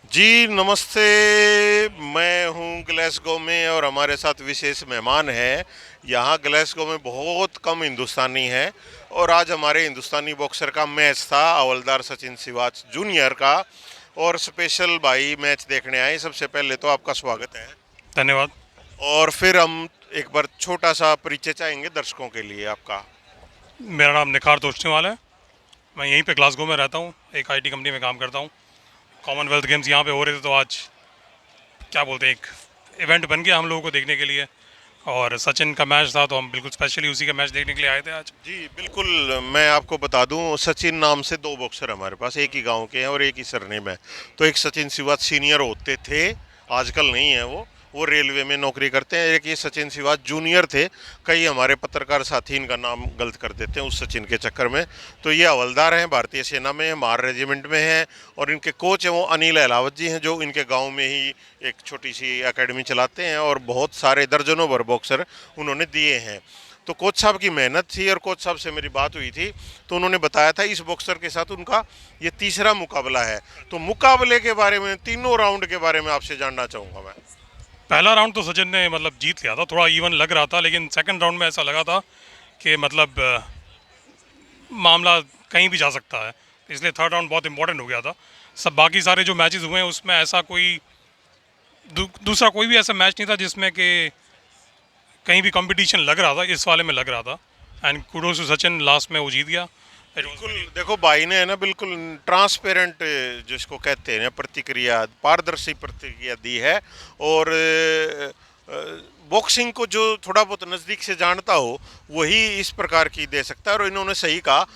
जी नमस्ते। मैं हूँ ग्लासगो में और हमारे साथ विशेष मेहमान है। यहाँ ग्लासगो में बहुत कम हिंदुस्तानी है और आज हमारे हिंदुस्तानी बॉक्सर का मैच था हवलदार सचिन सिवाच जूनियर का। और स्पेशल भाई मैच देखने आए। सबसे पहले तो आपका स्वागत है। धन्यवाद। और फिर हम एक बार छोटा सा परिचय चाहेंगे दर्शकों के लिए आपका। मेरा नाम निखार तोष्णीवाल है। मैं यहीं पे ग्लासगो में रहता हूँ, एक आईटी कंपनी में काम करता हूँ। कॉमनवेल्थ गेम्स यहाँ पे हो रहे थे तो आज क्या बोलते हैं, एक इवेंट बन गया हम लोगों को देखने के लिए। और सचिन का मैच था तो हम बिल्कुल स्पेशली उसी का मैच देखने के लिए आए थे आज। जी बिल्कुल। मैं आपको बता दूं सचिन नाम से दो बॉक्सर हमारे पास एक ही गांव के हैं और एक ही सरनेम है। तो एक सचिन सिवाच सीनियर होते थे, आजकल नहीं है वो रेलवे में नौकरी करते हैं। एक ये सचिन सिवाच जूनियर थे। कई हमारे पत्रकार साथी इनका नाम गलत कर देते हैं उस सचिन के चक्कर में। तो ये हवलदार हैं, भारतीय सेना में, मार रेजिमेंट में हैं। और इनके कोच हैं वो अनिल अहलावत जी हैं, जो इनके गाँव में ही एक छोटी सी एकेडमी चलाते हैं और बहुत सारे दर्जनों भर बॉक्सर उन्होंने दिए हैं। तो कोच साहब की मेहनत थी और कोच साहब से मेरी बात हुई थी तो उन्होंने बताया था इस बॉक्सर के साथ उनका ये तीसरा मुकाबला है। तो मुकाबले के बारे में, तीनों राउंड के बारे में आपसे जानना चाहूँगा मैं। पहला राउंड तो सचिन ने मतलब जीत लिया था, थोड़ा इवन लग रहा था, लेकिन सेकंड राउंड में ऐसा लगा था कि मतलब मामला कहीं भी जा सकता है। इसलिए थर्ड राउंड बहुत इंपॉर्टेंट हो गया था। सब बाकी सारे जो मैचेस हुए हैं उसमें ऐसा कोई दूसरा कोई भी ऐसा मैच नहीं था जिसमें कि कहीं भी कंपटीशन लग रहा था। इस वाले में लग रहा था। And kudos to Sachin, last में वो जीत गया। इट वाज बिल्कुल। वेरी। देखो भाई ने है ना बिल्कुल ट्रांसपेरेंट, जिसको कहते हैं प्रतिक्रिया, पारदर्शी प्रतिक्रिया दी है। और बॉक्सिंग को जो थोड़ा बहुत नज़दीक से जानता हो वही इस प्रकार की दे सकता है। और इन्होंने सही कहा।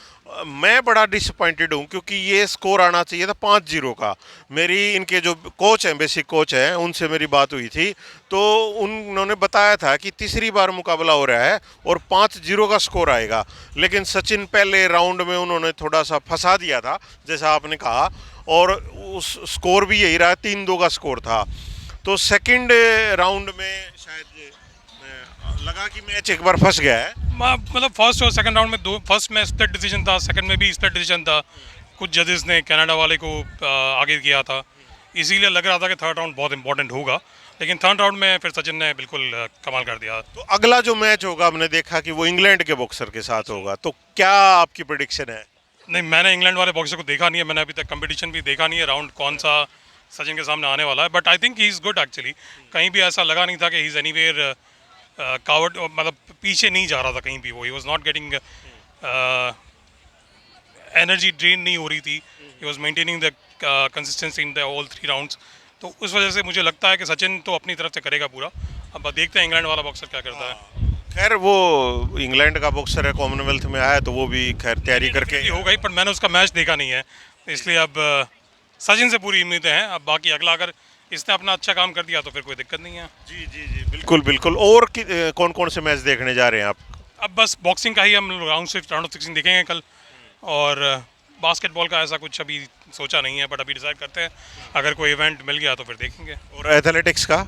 मैं बड़ा डिसअपॉइंटेड हूँ क्योंकि ये स्कोर आना चाहिए था 5-0 का। मेरी इनके जो कोच हैं, बेसिक कोच हैं, उनसे मेरी बात हुई थी। तो उन्होंने बताया था कि तीसरी बार मुकाबला हो रहा है और 5-0 का स्कोर आएगा। लेकिन सचिन पहले राउंड में उन्होंने थोड़ा सा फंसा दिया था, जैसा आपने कहा। और उस स्कोर भी यही रहा, 3-2 का स्कोर था। तो सेकंड राउंड में शायद लगा कि मैच एक बार फंस गया है। मतलब फर्स्ट और सेकंड राउंड में दो, फर्स्ट में स्प्लिट डिसीजन था, सेकंड में भी स्प्लिट डिसीजन था। कुछ जजेस ने कनाडा वाले को आगे किया था। इसीलिए लग रहा था कि थर्ड राउंड बहुत इंपॉर्टेंट होगा। लेकिन थर्ड राउंड में फिर सचिन ने बिल्कुल कमाल कर दिया। तो अगला जो मैच होगा हमने देखा कि वो इंग्लैंड के बॉक्सर के साथ होगा। तो क्या आपकी प्रेडिक्शन है? नहीं, मैंने इंग्लैंड वाले बॉक्सर को देखा नहीं है। मैंने अभी तक कंपटीशन भी देखा नहीं है, राउंड कौन सा सचिन के सामने आने वाला है। But I think he is good actually. कहीं भी ऐसा लगा नहीं था कि ही इज़ एनीवेयर कावर्ड, मतलब पीछे नहीं जा रहा था कहीं भी। वो he was not getting, energy drain नहीं हो रही थी। He was maintaining the consistency in the all three rounds. तो उस वजह से मुझे लगता है कि सचिन तो अपनी तरफ से करेगा पूरा। अब देखते हैं इंग्लैंड वाला बॉक्सर क्या करता है। खैर वो इंग्लैंड का बॉक्सर है, कॉमनवेल्थ में आया तो वो भी खैर तैयारी नहीं, करके ही डेफिनेटली हो आया। गई, पर मैंने उसका मैच देखा नहीं है। तो इसलिए अब सचिन से पूरी उम्मीदें हैं। अब बाकी अगला अगर इसने अपना अच्छा काम कर दिया तो फिर कोई दिक्कत नहीं है। जी जी जी बिल्कुल बिल्कुल। और कौन कौन से मैच देखने जा रहे हैं आप? अब बस बॉक्सिंग का ही हम राउंड ऑफ 16 देखेंगे कल। और बास्केटबॉल का ऐसा कुछ अभी सोचा नहीं है, बट अभी डिसाइड करते हैं। अगर कोई इवेंट मिल गया तो फिर देखेंगे। और एथलेटिक्स का?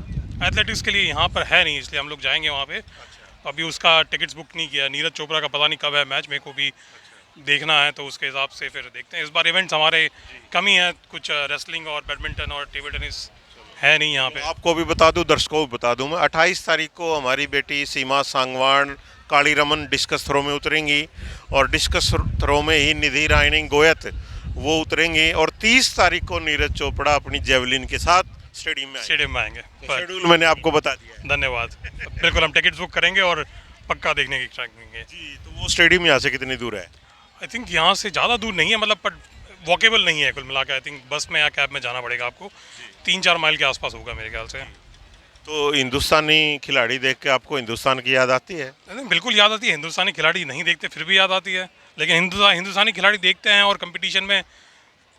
एथलेटिक्स के लिए यहाँ पर है नहीं, इसलिए हम लोग जाएंगे वहाँ पे। अभी उसका टिकट्स बुक नहीं किया। नीरज चोपड़ा का पता नहीं कब है मैच, मेरे को भी देखना है। तो उसके हिसाब से फिर देखते हैं। इस बार इवेंट्स हमारे कम ही है, कुछ रेसलिंग और बैडमिंटन और टेबल टेनिस है नहीं यहाँ तो पे। आपको भी बता दूं, दर्शकों को भी बता दूं, मैं 28 तारीख को हमारी बेटी सीमा सांगवान काली रमन डिस्कस थ्रो में उतरेंगी। और डिस्कस थ्रो में ही निधि रायनी गोयत वो उतरेंगी। और 30 तारीख को नीरज चोपड़ा अपनी जेवलिन के साथ स्टेडियम में आएंगे। स्टेडियम में आएंगे। तो पर शेड्यूल मैंने आपको बता दिया है। धन्यवाद। बिल्कुल हम टिकट्स बुक करेंगे और पक्का देखने की ट्राई करेंगे। जी। तो वो स्टेडियम यहाँ से कितनी दूर है? आई थिंक यहाँ से ज़्यादा दूर नहीं है, मतलब बट वॉकेबल नहीं है कुल मिला के। आई थिंक बस में या कैब में जाना पड़ेगा आपको। 3-4 माइल के आसपास होगा मेरे ख्याल से। तो हिंदुस्तानी खिलाड़ी देख के आपको हिंदुस्तान की याद आती है? नहीं, बिल्कुल याद आती है। हिंदुस्तानी खिलाड़ी नहीं देखते फिर भी याद आती है। लेकिन हिंदुस्तानी खिलाड़ी देखते हैं और कंपटीशन में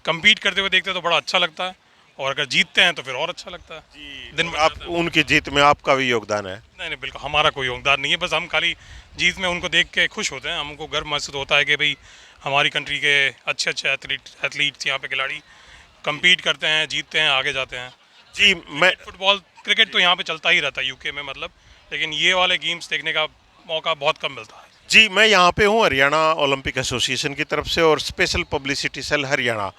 compete करते हुए देखते हैं तो बड़ा अच्छा लगता है। और अगर जीतते हैं तो फिर और अच्छा लगता है। दिन और भर आप जाता है। उनकी जीत में आपका भी योगदान है? नहीं नहीं, बिल्कुल हमारा कोई योगदान नहीं है। बस हम खाली जीत में उनको देख के खुश होते हैं। हमको गर्व महसूस होता है कि भाई हमारी कंट्री के अच्छे अच्छे एथलीट्स यहाँ पे खिलाड़ी compete करते हैं, जीतते हैं, आगे जाते हैं। जी। मैं फुटबॉल क्रिकेट तो यहाँ पे चलता ही रहता है यूके में, मतलब। लेकिन ये वाले गेम्स देखने का मौका बहुत कम मिलता है। जी मैं यहाँ पे हूँ हरियाणा ओलंपिक एसोसिएशन की तरफ से और स्पेशल पब्लिसिटी सेल हरियाणा।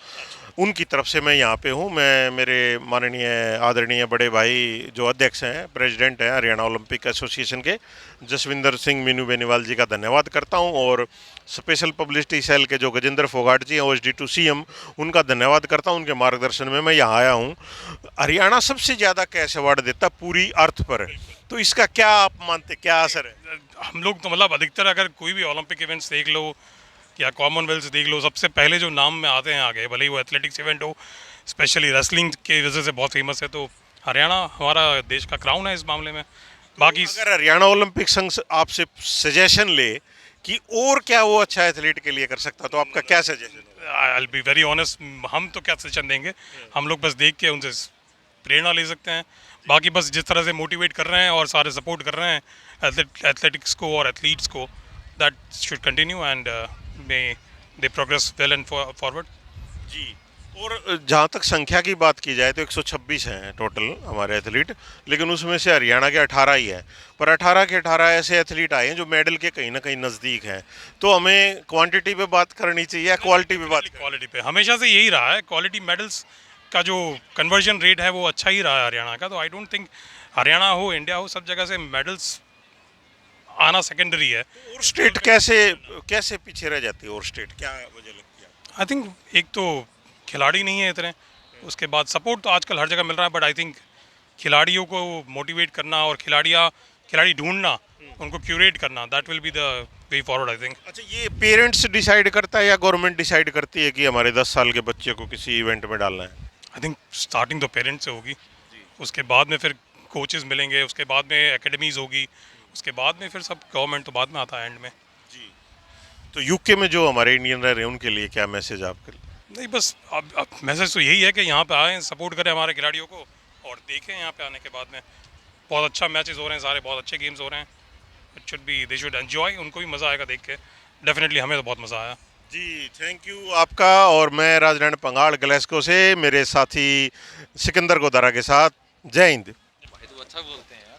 उनकी तरफ से मैं यहाँ पे हूँ। मैं मेरे माननीय आदरणीय बड़े भाई जो अध्यक्ष हैं, प्रेसिडेंट हैं हरियाणा ओलंपिक एसोसिएशन के, जसविंदर सिंह मीनू बेनीवाल जी का धन्यवाद करता हूँ, और स्पेशल पब्लिसिटी सेल के जो गजेंद्र फोगाट जी हैं OSD2 CM, उनका धन्यवाद करता हूँ। उनके मार्गदर्शन में मैं यहाँ आया हूँ। हरियाणा सबसे ज़्यादा कैश अवार्ड देता पूरी अर्थ पर, तो इसका क्या आप मानते, क्या असर है? हम लोग तो मतलब अधिकतर अगर कोई भी ओलंपिक इवेंट्स देख लो या कॉमनवेल्थ देख लो, सबसे पहले जो नाम में आते हैं आगे, भले ही वो एथलेटिक्स इवेंट हो, स्पेशली रेसलिंग के वजह से बहुत फेमस है, तो हरियाणा हमारा देश का क्राउन है इस मामले में। बाकी अगर हरियाणा ओलंपिक संघ आपसे सजेशन ले कि और क्या वो अच्छा एथलीट के लिए कर सकता, तो आपका क्या सजेशन होगा? आई बी वेरी ऑनेस्ट, हम तो क्या सजेशन देंगे, हम लोग बस देख के उनसे प्रेरणा ले सकते हैं। बाकी बस जिस तरह से मोटिवेट कर रहे हैं और सारे सपोर्ट कर रहे हैं एथलेटिक्स को और एथलीट्स को, that should continue and may they progress well and forward. जी। और जहाँ तक संख्या की बात की जाए तो 126 हैं टोटल हमारे एथलीट, लेकिन उसमें से हरियाणा के 18 ही हैं, पर 18 के 18 ऐसे एथलीट आए हैं जो मेडल के कहीं ना कहीं नज़दीक हैं। तो हमें क्वांटिटी पे बात करनी चाहिए या क्वालिटी पे बात करनी? क्वालिटी पे हमेशा से यही रहा है, क्वालिटी मेडल्स का जो कन्वर्जन रेट है वो अच्छा ही रहा है हरियाणा का, तो आई डोंट थिंक हरियाणा हो इंडिया हो सब जगह से मेडल्स आना सेकेंडरी है। और स्टेट कैसे कैसे पीछे रह जाती है, और स्टेट क्या वजह लगती है? आई थिंक एक तो खिलाड़ी नहीं है इतने, उसके बाद सपोर्ट तो आजकल हर जगह मिल रहा है, बट आई थिंक खिलाड़ियों को मोटिवेट करना और खिलाड़ी ढूंढना, उनको क्यूरेट करना, that will be the way forward I think. अच्छा, ये पेरेंट्स डिसाइड करता है या गवर्नमेंट डिसाइड करती है कि हमारे 10 साल के बच्चे को किसी इवेंट में डालना है? आई थिंक स्टार्टिंग तो पेरेंट्स से होगी, उसके बाद में फिर कोचेस मिलेंगे, उसके बाद में एकेडमीज होगी, उसके बाद में फिर सब गवर्नमेंट तो बाद में आता है एंड में। जी। तो यूके में जो हमारे इंडियन रह रहे हैं उनके लिए क्या मैसेज आपके लिए? नहीं बस अब मैसेज तो यही है कि यहाँ पे आएँ, सपोर्ट करें हमारे खिलाड़ियों को और देखें यहाँ पे आने के बाद में बहुत अच्छा मैचेस हो रहे हैं, सारे बहुत अच्छे गेम्स हो रहे हैं। It should be, they should enjoy, उनको भी मज़ा आएगा देख के, डेफिनेटली हमें तो बहुत मज़ा आया। जी, थैंक यू आपका। और मैं राजनारायण पंगाड़ ग्लासगो से मेरे साथी सिकंदर गोदारा के साथ, जय हिंद। भाई तो अच्छा बोलते हैं।